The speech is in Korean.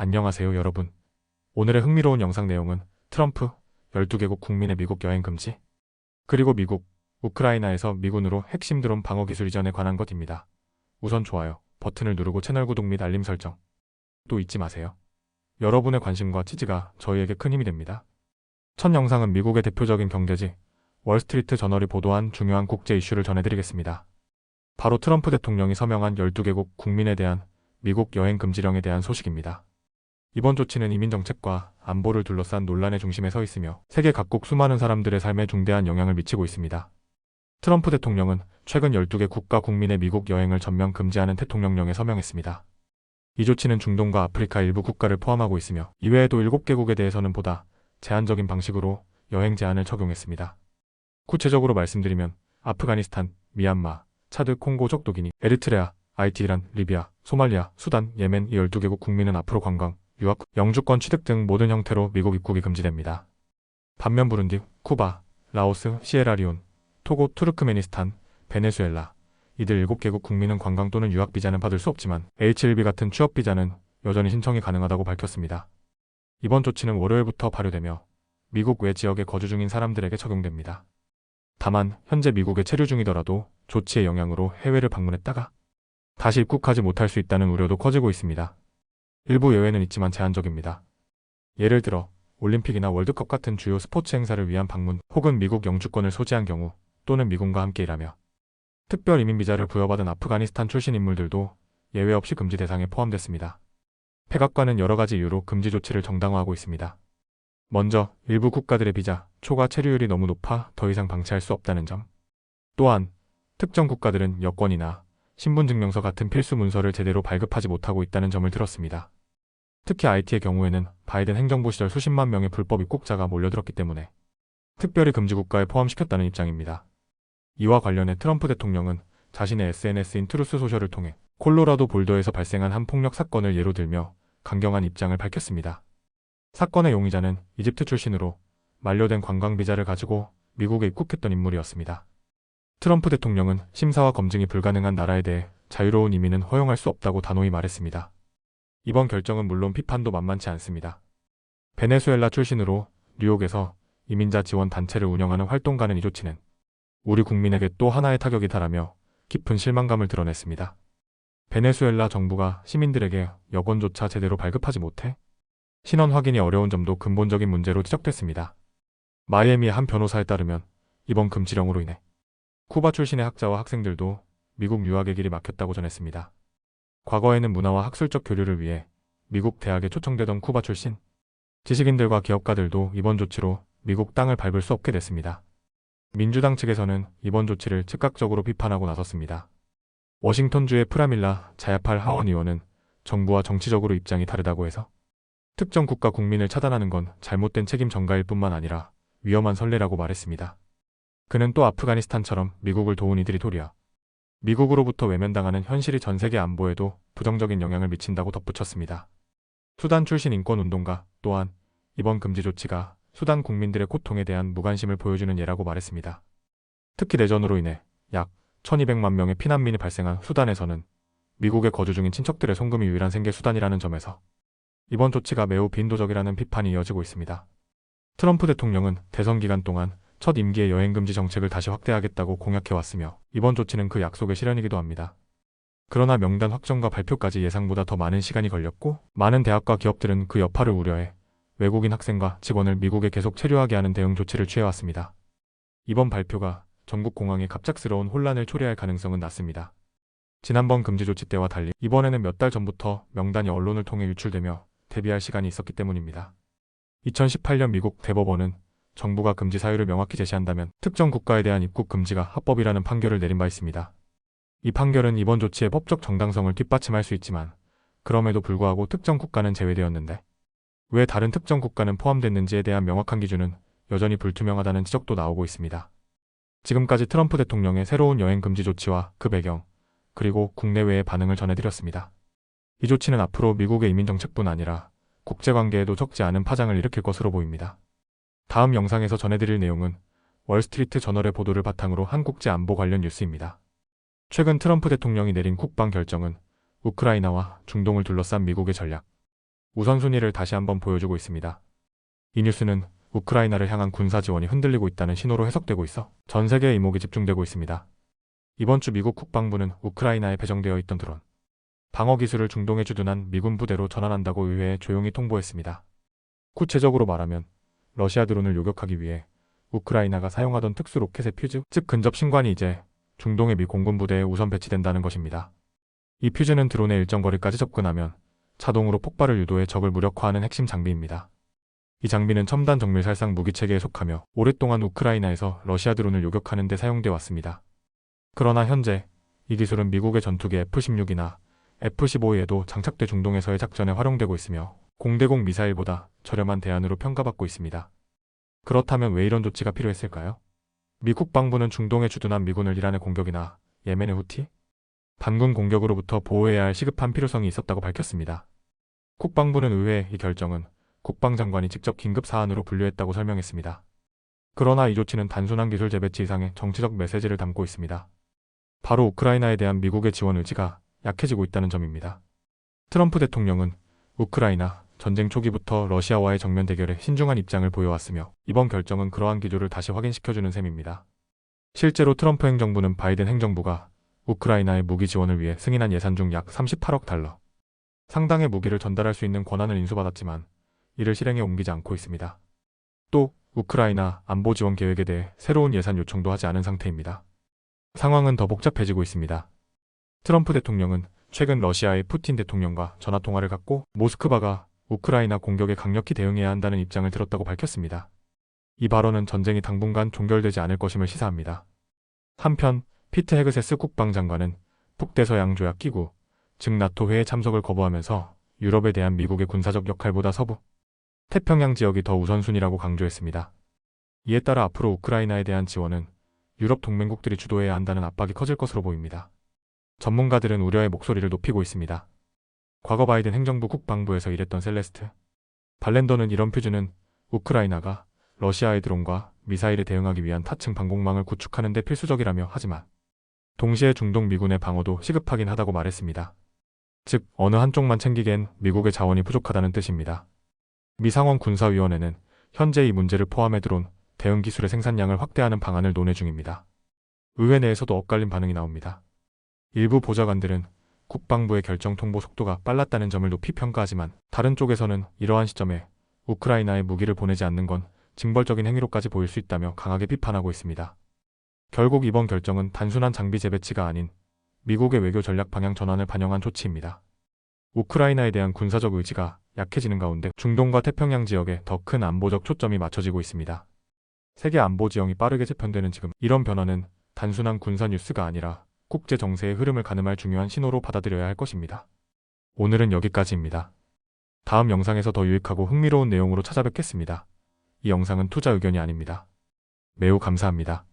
안녕하세요 여러분. 오늘의 흥미로운 영상 내용은 트럼프 12개국 국민의 미국 여행 금지, 그리고 미국, 우크라이나에서 미군으로 핵심 드론 방어 기술 이전에 관한 것입니다. 우선 좋아요 버튼을 누르고 채널 구독 및 알림 설정 또 잊지 마세요. 여러분의 관심과 지지가 저희에게 큰 힘이 됩니다. 첫 영상은 미국의 대표적인 경제지 월스트리트 저널이 보도한 중요한 국제 이슈를 전해드리겠습니다. 바로 트럼프 대통령이 서명한 12개국 국민에 대한 미국 여행 금지령에 대한 소식입니다. 이번 조치는 이민정책과 안보를 둘러싼 논란의 중심에 서 있으며 세계 각국 수많은 사람들의 삶에 중대한 영향을 미치고 있습니다. 트럼프 대통령은 최근 12개 국가 국민의 미국 여행을 전면 금지하는 대통령령에 서명했습니다. 이 조치는 중동과 아프리카 일부 국가를 포함하고 있으며 이외에도 7개국에 대해서는 보다 제한적인 방식으로 여행 제한을 적용했습니다. 구체적으로 말씀드리면 아프가니스탄, 미얀마, 차드, 콩고, 적도기니, 에리트레아, 하이티, 이란, 리비아, 소말리아, 수단, 예멘 이 12개국 국민은 앞으로 관광, 유학, 영주권 취득 등 모든 형태로 미국 입국이 금지됩니다. 반면 부룬디, 쿠바, 라오스, 시에라리온, 토고, 투르크메니스탄, 베네수엘라 이들 7개국 국민은 관광 또는 유학 비자는 받을 수 없지만 H1B 같은 취업 비자는 여전히 신청이 가능하다고 밝혔습니다. 이번 조치는 월요일부터 발효되며 미국 외 지역에 거주 중인 사람들에게 적용됩니다. 다만 현재 미국에 체류 중이더라도 조치의 영향으로 해외를 방문했다가 다시 입국하지 못할 수 있다는 우려도 커지고 있습니다. 일부 예외는 있지만 제한적입니다. 예를 들어 올림픽이나 월드컵 같은 주요 스포츠 행사를 위한 방문 혹은 미국 영주권을 소지한 경우 또는 미군과 함께 일하며 특별 이민 비자를 부여받은 아프가니스탄 출신 인물들도 예외 없이 금지 대상에 포함됐습니다. 백악관은 여러 가지 이유로 금지 조치를 정당화하고 있습니다. 먼저 일부 국가들의 비자 초과 체류율이 너무 높아 더 이상 방치할 수 없다는 점. 또한 특정 국가들은 여권이나 신분증명서 같은 필수 문서를 제대로 발급하지 못하고 있다는 점을 들었습니다. 특히 IT의 경우에는 바이든 행정부 시절 수십만 명의 불법 입국자가 몰려들었기 때문에 특별히 금지 국가에 포함시켰다는 입장입니다. 이와 관련해 트럼프 대통령은 자신의 SNS인 트루스 소셜을 통해 콜로라도 볼더에서 발생한 한 폭력 사건을 예로 들며 강경한 입장을 밝혔습니다. 사건의 용의자는 이집트 출신으로 만료된 관광 비자를 가지고 미국에 입국했던 인물이었습니다. 트럼프 대통령은 심사와 검증이 불가능한 나라에 대해 자유로운 이민은 허용할 수 없다고 단호히 말했습니다. 이번 결정은 물론 비판도 만만치 않습니다. 베네수엘라 출신으로 뉴욕에서 이민자 지원 단체를 운영하는 활동가는 이 조치는 우리 국민에게 또 하나의 타격이다라며 깊은 실망감을 드러냈습니다. 베네수엘라 정부가 시민들에게 여권조차 제대로 발급하지 못해 신원 확인이 어려운 점도 근본적인 문제로 지적됐습니다. 마이애미의 한 변호사에 따르면 이번 금지령으로 인해 쿠바 출신의 학자와 학생들도 미국 유학의 길이 막혔다고 전했습니다. 과거에는 문화와 학술적 교류를 위해 미국 대학에 초청되던 쿠바 출신 지식인들과 기업가들도 이번 조치로 미국 땅을 밟을 수 없게 됐습니다. 민주당 측에서는 이번 조치를 즉각적으로 비판하고 나섰습니다. 워싱턴주의 프라밀라 자야팔 하원 의원은 정부와 정치적으로 입장이 다르다고 해서 특정 국가 국민을 차단하는 건 잘못된 책임 전가일 뿐만 아니라 위험한 선례라고 말했습니다. 그는 또 아프가니스탄처럼 미국을 도운 이들이 도리어 미국으로부터 외면당하는 현실이 전 세계 안보에도 부정적인 영향을 미친다고 덧붙였습니다. 수단 출신 인권운동가 또한 이번 금지 조치가 수단 국민들의 고통에 대한 무관심을 보여주는 예라고 말했습니다. 특히 내전으로 인해 약 1200만 명의 피난민이 발생한 수단에서는 미국에 거주 중인 친척들의 송금이 유일한 생계 수단이라는 점에서 이번 조치가 매우 빈도적이라는 비판이 이어지고 있습니다. 트럼프 대통령은 대선 기간 동안 첫 임기의 여행금지 정책을 다시 확대하겠다고 공약해왔으며 이번 조치는 그 약속의 실현이기도 합니다. 그러나 명단 확정과 발표까지 예상보다 더 많은 시간이 걸렸고 많은 대학과 기업들은 그 여파를 우려해 외국인 학생과 직원을 미국에 계속 체류하게 하는 대응 조치를 취해왔습니다. 이번 발표가 전국 공항에 갑작스러운 혼란을 초래할 가능성은 낮습니다. 지난번 금지 조치 때와 달리 이번에는 몇 달 전부터 명단이 언론을 통해 유출되며 대비할 시간이 있었기 때문입니다. 2018년 미국 대법원은 정부가 금지 사유를 명확히 제시한다면 특정 국가에 대한 입국 금지가 합법이라는 판결을 내린 바 있습니다. 이 판결은 이번 조치의 법적 정당성을 뒷받침할 수 있지만 그럼에도 불구하고 특정 국가는 제외되었는데 왜 다른 특정 국가는 포함됐는지에 대한 명확한 기준은 여전히 불투명하다는 지적도 나오고 있습니다. 지금까지 트럼프 대통령의 새로운 여행 금지 조치와 그 배경 그리고 국내외의 반응을 전해드렸습니다. 이 조치는 앞으로 미국의 이민 정책뿐 아니라 국제관계에도 적지 않은 파장을 일으킬 것으로 보입니다. 다음 영상에서 전해드릴 내용은 월스트리트 저널의 보도를 바탕으로 한국제 안보 관련 뉴스입니다. 최근 트럼프 대통령이 내린 국방 결정은 우크라이나와 중동을 둘러싼 미국의 전략, 우선순위를 다시 한번 보여주고 있습니다. 이 뉴스는 우크라이나를 향한 군사 지원이 흔들리고 있다는 신호로 해석되고 있어 전 세계의 이목이 집중되고 있습니다. 이번 주 미국 국방부는 우크라이나에 배정되어 있던 드론 방어 기술을 중동에 주둔한 미군 부대로 전환한다고 의회에 조용히 통보했습니다. 구체적으로 말하면 러시아 드론을 요격하기 위해 우크라이나가 사용하던 특수 로켓의 퓨즈, 즉 근접 신관이 이제 중동의 미 공군 부대에 우선 배치된다는 것입니다. 이 퓨즈는 드론의 일정 거리까지 접근하면 자동으로 폭발을 유도해 적을 무력화하는 핵심 장비입니다. 이 장비는 첨단 정밀 살상 무기 체계에 속하며 오랫동안 우크라이나에서 러시아 드론을 요격하는 데 사용되어 왔습니다. 그러나 현재 이 기술은 미국의 전투기 F-16이나 F-15에도 장착돼 중동에서의 작전에 활용되고 있으며 공대공 미사일보다 저렴한 대안으로 평가받고 있습니다. 그렇다면 왜 이런 조치가 필요했을까요? 미 국방부는 중동에 주둔한 미군을 이란의 공격이나 예멘의 후티, 반군 공격으로부터 보호해야 할 시급한 필요성이 있었다고 밝혔습니다. 국방부는 의회에 이 결정은 국방장관이 직접 긴급 사안으로 분류했다고 설명했습니다. 그러나 이 조치는 단순한 기술 재배치 이상의 정치적 메시지를 담고 있습니다. 바로 우크라이나에 대한 미국의 지원 의지가 약해지고 있다는 점입니다. 트럼프 대통령은 우크라이나 전쟁 초기부터 러시아와의 정면 대결에 신중한 입장을 보여왔으며 이번 결정은 그러한 기조를 다시 확인시켜주는 셈입니다. 실제로 트럼프 행정부는 바이든 행정부가 우크라이나의 무기 지원을 위해 승인한 예산 중 약 38억 달러 상당의 무기를 전달할 수 있는 권한을 인수받았지만 이를 실행에 옮기지 않고 있습니다. 또 우크라이나 안보 지원 계획에 대해 새로운 예산 요청도 하지 않은 상태입니다. 상황은 더 복잡해지고 있습니다. 트럼프 대통령은 최근 러시아의 푸틴 대통령과 전화통화를 갖고 모스크바가 우크라이나 공격에 강력히 대응해야 한다는 입장을 들었다고 밝혔습니다. 이 발언은 전쟁이 당분간 종결되지 않을 것임을 시사합니다. 한편 피트 헤그세스 국방장관은 북대서양 조약 기구, 즉 나토 회의 참석을 거부하면서 유럽에 대한 미국의 군사적 역할보다 서부, 태평양 지역이 더 우선순위라고 강조했습니다. 이에 따라 앞으로 우크라이나에 대한 지원은 유럽 동맹국들이 주도해야 한다는 압박이 커질 것으로 보입니다. 전문가들은 우려의 목소리를 높이고 있습니다. 과거 바이든 행정부 국방부에서 일했던 셀레스트 발렌더는 이런 퓨즈는 우크라이나가 러시아의 드론과 미사일에 대응하기 위한 타층 방공망을 구축하는 데 필수적이라며 하지만 동시에 중동 미군의 방어도 시급하긴 하다고 말했습니다. 즉 어느 한쪽만 챙기기엔 미국의 자원이 부족하다는 뜻입니다. 미상원 군사위원회는 현재 이 문제를 포함해 드론 대응 기술의 생산량을 확대하는 방안을 논의 중입니다. 의회 내에서도 엇갈린 반응이 나옵니다. 일부 보좌관들은 국방부의 결정 통보 속도가 빨랐다는 점을 높이 평가하지만 다른 쪽에서는 이러한 시점에 우크라이나에 무기를 보내지 않는 건 징벌적인 행위로까지 보일 수 있다며 강하게 비판하고 있습니다. 결국 이번 결정은 단순한 장비 재배치가 아닌 미국의 외교 전략 방향 전환을 반영한 조치입니다. 우크라이나에 대한 군사적 의지가 약해지는 가운데 중동과 태평양 지역에 더 큰 안보적 초점이 맞춰지고 있습니다. 세계 안보 지형이 빠르게 재편되는 지금 이런 변화는 단순한 군사 뉴스가 아니라 국제 정세의 흐름을 가늠할 중요한 신호로 받아들여야 할 것입니다. 오늘은 여기까지입니다. 다음 영상에서 더 유익하고 흥미로운 내용으로 찾아뵙겠습니다. 이 영상은 투자 의견이 아닙니다. 매우 감사합니다.